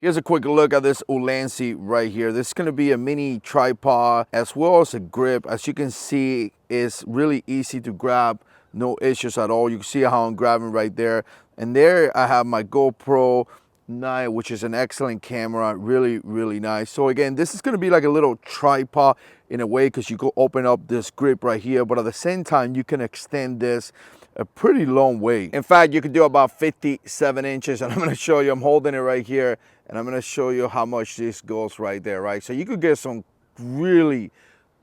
Here's a quick look at this ULANZI right here. This is going to be a mini tripod as well as a grip. As you can see, it's really easy to grab, no issues at all. You can see how I'm grabbing right there. And there I have my GoPro 9, which is an excellent camera, really nice. So again, this is going to be like a little tripod in a way, because you could open up this grip right here, but at the same time you can extend this a pretty long way. In fact, you could do about 57 inches, and I'm going to show you. I'm holding it right here, and I'm going to show you how much this goes right there, right? So you could get some really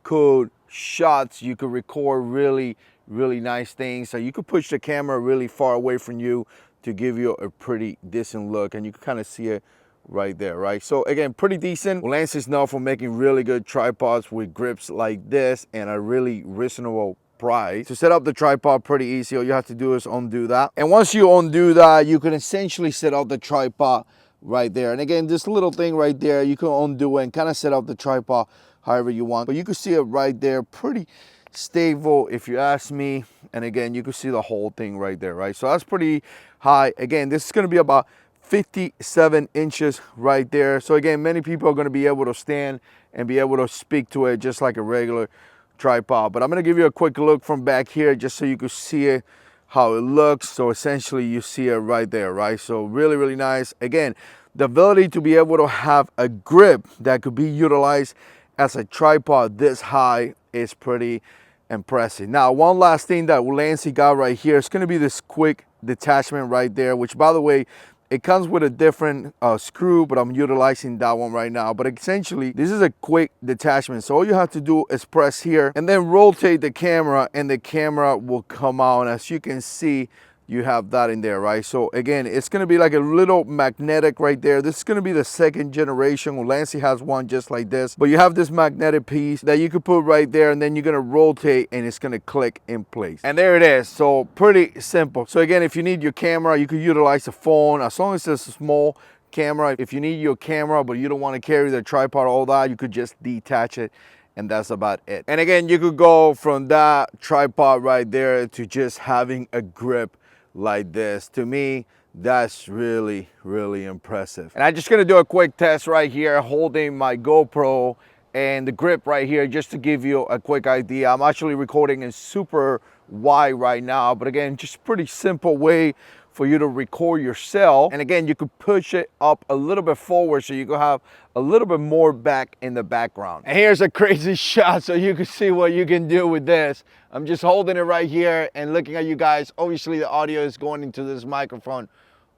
cool shots. You could record really nice things. So you could push the camera really far away from you to give you a pretty decent look, and you can kind of see it right there, right? So again, pretty decent. ULANZI is known for making really good tripods with grips like this and a really reasonable price. To set up the tripod, pretty easy. All you have to do is undo that, and once you undo that, you can essentially set up the tripod right there. And again, this little thing right there, you can undo it and kind of set up the tripod however you want, but you can see it right there, pretty stable if you ask me. And again, you can see the whole thing right there, right? So that's pretty high. Again, this is going to be about 57 inches right there. So again, many people are going to be able to stand and be able to speak to it just like a regular tripod. But I'm going to give you a quick look from back here just so you can see it, how it looks. So essentially you see it right there, right? So really nice. Again, the ability to be able to have a grip that could be utilized as a tripod this high is pretty impressive. Now, one last thing that ULANZI got right here is going to be this quick detachment right there, which, by the way, it comes with a different screw, but I'm utilizing that one right now. But essentially, this is a quick detachment. So all you have to do is press here and then rotate the camera, and the camera will come out. And as you can see, you have that in there, right? So again, it's going to be like a little magnetic right there. This is going to be the second generation. ULANZI has one just like this, but you have this magnetic piece that you could put right there, and then you're going to rotate and it's going to click in place. And there it is. So pretty simple. So again, if you need your camera, you could utilize a phone as long as it's a small camera. If you need your camera but you don't want to carry the tripod, all that, you could just detach it, and that's about it. And again, you could go from that tripod right there to just having a grip like this. To me, that's really impressive. And I'm just gonna do a quick test right here, holding my GoPro and the grip right here, just to give you a quick idea. I'm actually recording in super wide right now, but again, just pretty simple way for you to record yourself. And again, you could push it up a little bit forward so you can have a little bit more back in the background. And here's a crazy shot so you can see what you can do with this. I'm just holding it right here and looking at you guys. Obviously the audio is going into this microphone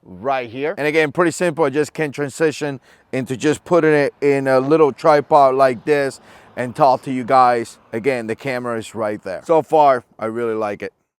right here. And again, pretty simple. I just can transition into just putting it in a little tripod like this and talk to you guys. Again, the camera is right there. So far, I really like it.